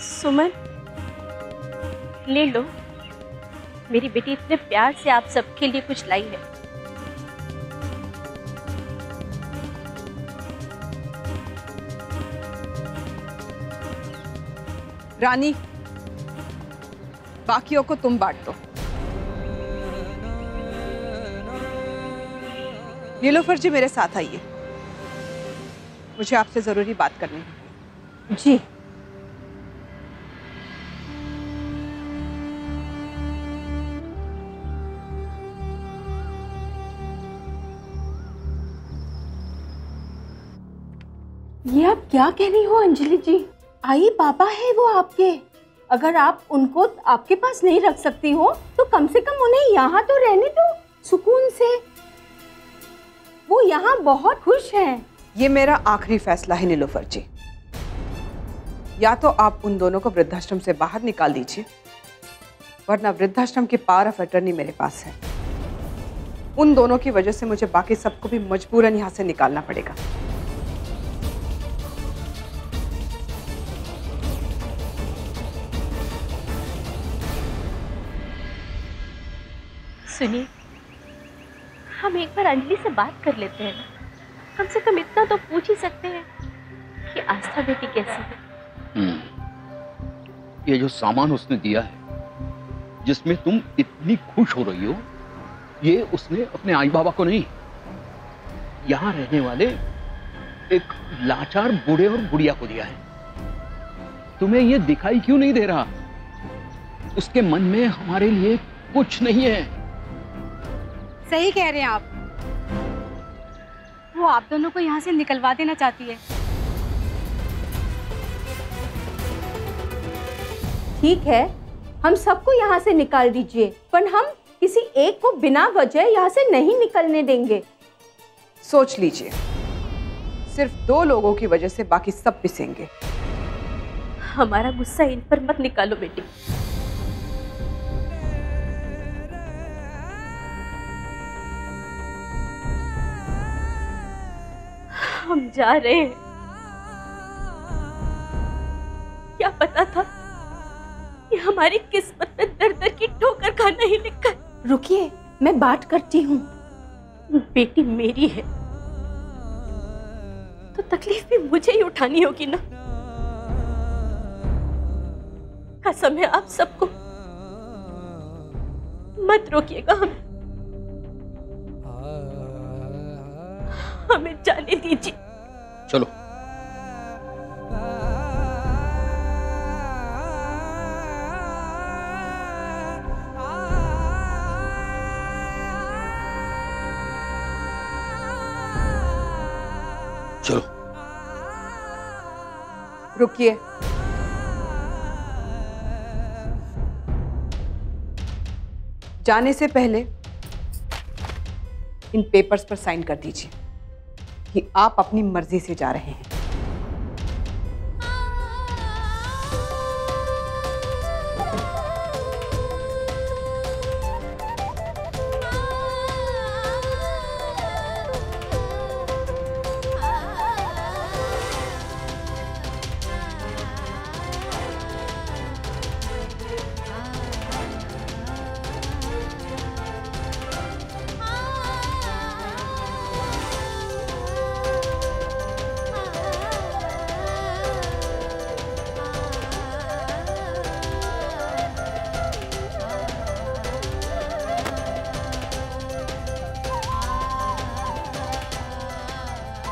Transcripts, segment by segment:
सुमन, ले लो, मेरी बेटी इतने प्यार से आप सबके लिए कुछ लाई है। रानी, बाकियों को तुम बांट दो। नीलोफर जी, मेरे साथ आइए, मुझे आपसे जरूरी बात करनी है। जी। ये आप क्या कह रही हो अंजलि जी? आई पापा है वो आपके, अगर आप उनको आपके पास नहीं रख सकती हो तो कम से कम उन्हें यहाँ तो रहने दो सुकून से। वो यहाँ बहुत खुश हैं। ये मेरा आखिरी फैसला है नीलोफर जी। या तो आप उन दोनों को वृद्धाश्रम से बाहर निकाल दीजिए, वरना वृद्धाश्रम की पावर ऑफ अटर्नी मेरे पास है। उन दोनों की वजह से मुझे बाकी सबको भी मजबूरन यहाँ से निकालना पड़ेगा। सुनिए, हम एक बार अंजलि से बात कर लेते हैं ना। कम से कम इतना तो पूछ ही सकते हैं कि आस्था बेटी कैसी है। ये जो सामान उसने दिया है, जिसमें तुम इतनी खुश हो रही हो, ये उसने अपने आई बाबा को नहीं, यहाँ रहने वाले एक लाचार बूढ़े और बुढ़िया को दिया है। तुम्हें ये दिखाई क्यों नहीं दे रहा? उसके मन में हमारे लिए कुछ नहीं है। सही कह रहे हैं आप, वो आप दोनों को यहाँ से निकलवा देना चाहती है। ठीक है, हम सबको यहाँ से निकाल दीजिए, पर हम किसी एक को बिना वजह यहाँ से नहीं निकलने देंगे। सोच लीजिए, सिर्फ 2 लोगों की वजह से बाकी सब पिसेंगे। हमारा गुस्सा इन पर मत निकालो बेटी। हम जा रहे हैं। क्या पता था कि हमारी किस्मत में दर दर की ठोकर खाना ही लिखा है। रुकिए, मैं बात करती हूँ। बेटी मेरी है तो तकलीफ भी मुझे ही उठानी होगी ना। कसम है आप सबको, मत रोकिएगा हमें जाने दीजिए। चलो। चलो। रुकिए, जाने से पहले इन पेपर्स पर साइन कर दीजिए कि आप अपनी मर्जी से जा रहे हैं।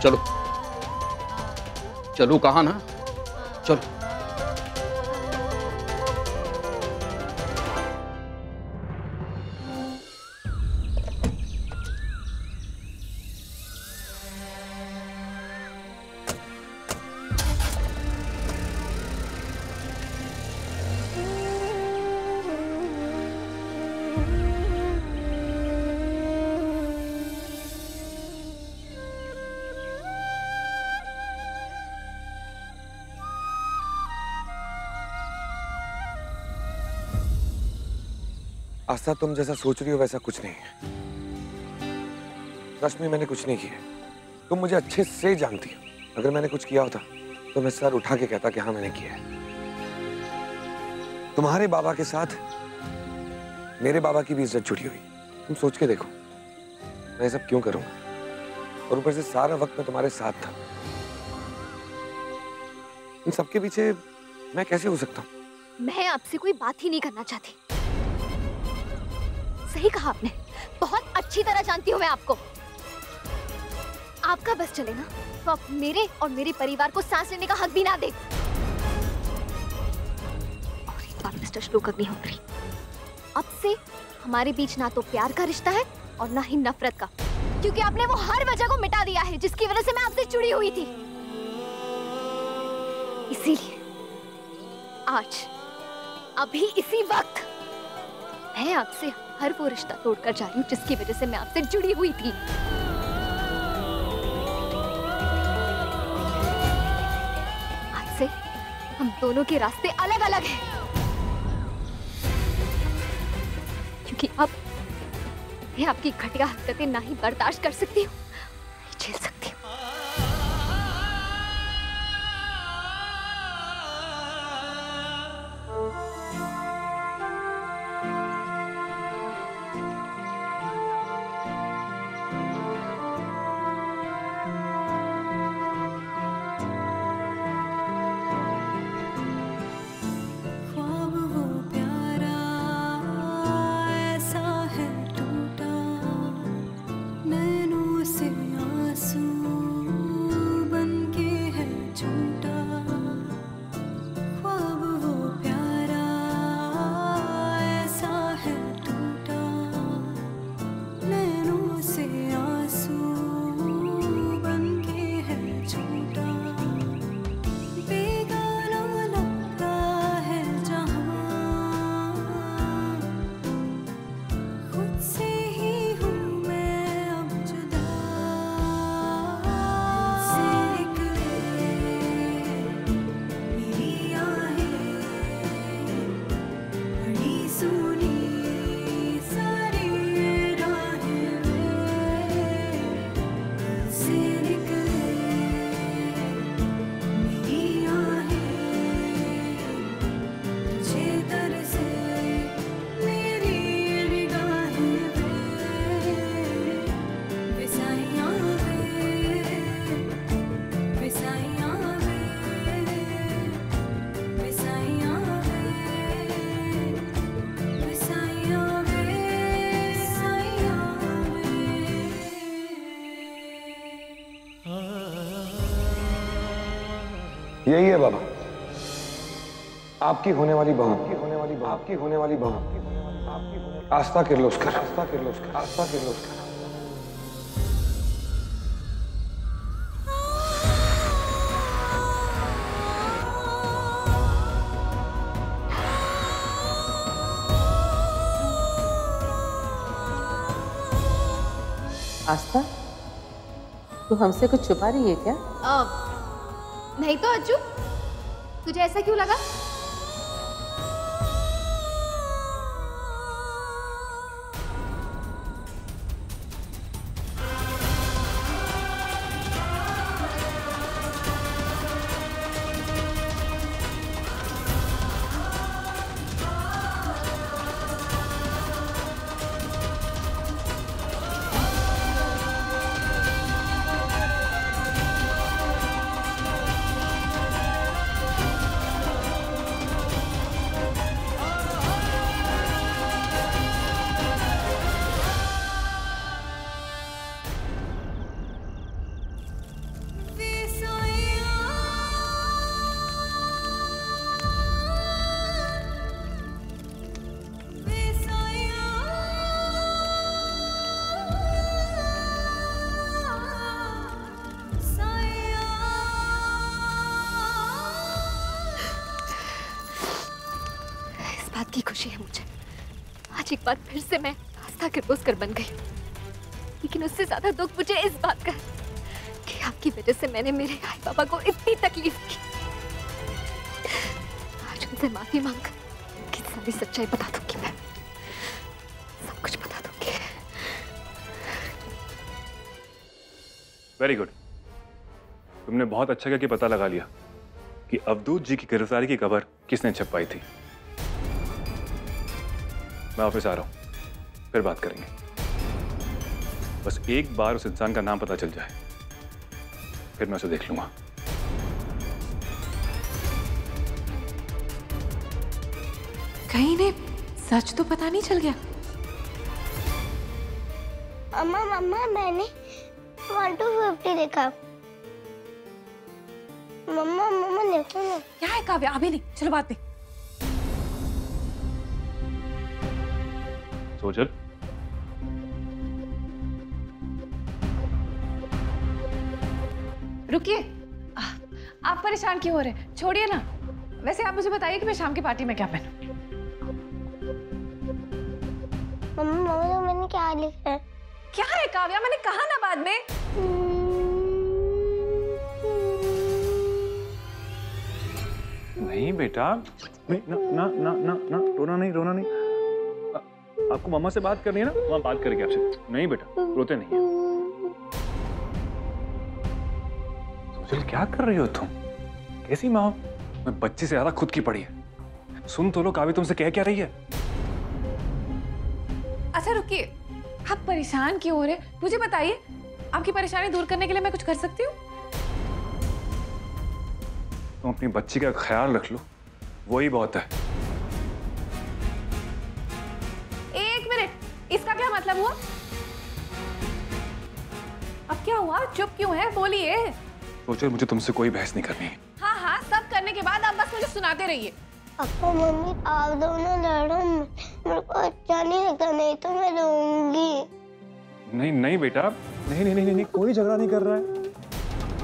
चलो चलो, कहा ना, चलो। आस्था, तुम जैसा सोच रही हो वैसा कुछ नहीं है। रश्मि, मैंने कुछ नहीं किया। तुम मुझे अच्छे से जानती हो। अगर मैंने कुछ किया होता तो मैं सर उठा के कहता कि हाँ मैंने किया है। तुम्हारे बाबा के साथ मेरे बाबा की भी इज्जत जुड़ी हुई। तुम सोच के देखो, मैं ये सब क्यों करूंगा? और ऊपर से सारा वक्त मैं तुम्हारे साथ था। इन सबके पीछे मैं कैसे हो सकता हूँ? मैं आपसे कोई बात ही नहीं करना चाहती। सही कहा आपने, बहुत अच्छी तरह जानती हूँ मैं आपको। आपका बस चले ना तो आप मेरे और मेरे परिवार को सांस लेने का हक भी ना दे। और एक बात मिस्टर श्लोक अग्निहोत्री, अब से हमारे बीच ना तो प्यार का रिश्ता है और ना ही नफरत का, क्योंकि आपने वो हर वजह को मिटा दिया है जिसकी वजह से मैं आपसे जुड़ी हुई थी। इसीलिए आज, अभी इसी वक्त मैं आपसे हर वो रिश्ता तोड़कर जा रही हूँ जिसकी वजह से मैं आपसे जुड़ी हुई थी। आज से हम दोनों के रास्ते अलग अलग हैं, क्योंकि अब मैं आपकी घटिया हरकतें ना ही बर्दाश्त कर सकती हूँ, नहीं झेल सकती हूँ। यही है बाबा, आपकी होने वाली बहू, आपकी होने वाली बहू, आस्था किर्लोस्कर, आस्था किर्लोस्कर, आस्था किर्लोस्कर। आस्था, तू हमसे कुछ छुपा रही है क्या? नहीं तो अज्जू, तुझे ऐसा क्यों लगा? बात की खुशी है मुझे, आज एक बार फिर से मैं आस्था किर्लोस्कर बन गई। लेकिन उससे ज्यादा दुख मुझे इस बात का कि आपकी वजह से मैंने मेरे आई बाबा को इतनी तकलीफ की। आज उनसे माफी मांग कि सारी सच्चाई बता दूंगी, मैं सब कुछ बता दूंगी। वेरी गुड, तुमने बहुत अच्छा किया कि पता लगा लिया कि अवधूत जी की गिरफ्तारी की खबर किसने छपाई थी। मैं ऑफिस आ रहा हूँ, फिर बात करेंगे। बस एक बार उस इंसान का नाम पता चल जाए, फिर मैं उसे देख लूंगा। कहीं इन्हें सच तो पता नहीं चल गया। अम्मा मम्मा मैंने 1 to 50 देखा। मम्मा मम्मा देखो ना। क्या है काव्या? अभी नहीं, चलो बात में। सोचल, रुकिए, आप परेशान क्यों हो रहे हैं? छोड़िए ना। वैसे आप मुझे बताइए कि मैं शाम की पार्टी में क्या पहनूं? मम्मा मम्मा मैंने क्या लिखा है? क्या है काव्या? मैंने कहा ना बाद में। नहीं बेटा, नहीं, ना ना ना ना ना, रोना नहीं, रोना नहीं। आपको मम्मा से बात करनी है ना, मम्मा बात करेगी आपसे। नहीं बेटा, रोते नहीं है। सोचल, क्या कर रही हो तुम? कैसी माँ? मैं बच्चे से ज्यादा खुद की पड़ी है। सुन तो लो, काव्या तुमसे कह क्या रही है? अच्छा रुकिए, आप परेशान क्यों हो रहे? मुझे बताइए, आपकी परेशानी दूर करने के लिए मैं कुछ कर सकती हूँ? तुम अपनी बच्ची का ख्याल रख लो, वही बहुत है। एक मिनट, इसका क्या मतलब हुआ? अब क्या हुआ? चुप क्यों है? बोलिए। सोचल, मुझे तुमसे कोई बहस नहीं करनी है। हाँ हाँ, सब करने के बाद आप बस मुझे सुनाते रहिए। पापा मम्मी आप दोनों लड़ो, मेरे को अच्छा नहीं लगता, नहीं तो मैं रोऊंगी। नहीं नहीं बेटा, नहीं नहीं नहीं नहीं, कोई झगड़ा नहीं कर रहा है।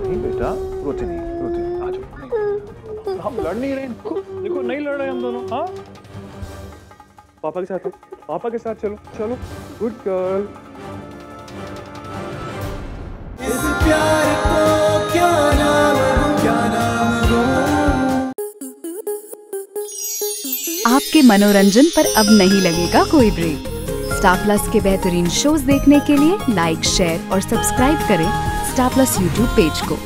नहीं बेटा, रोते नहीं, रोते नहीं। आ जाओ, हम लड़ नहीं रहे। देखो नहीं लड़ रहे हम दोनों। हाँ, पापा के साथ, पापा के साथ चलो चलो। Good girl. इस प्यार को क्या नाम दूं, क्या नाम दूं? आपके मनोरंजन पर अब नहीं लगेगा कोई ब्रेक। स्टार प्लस के बेहतरीन शोज देखने के लिए लाइक, शेयर और सब्सक्राइब करें स्टार प्लस यूट्यूब पेज को।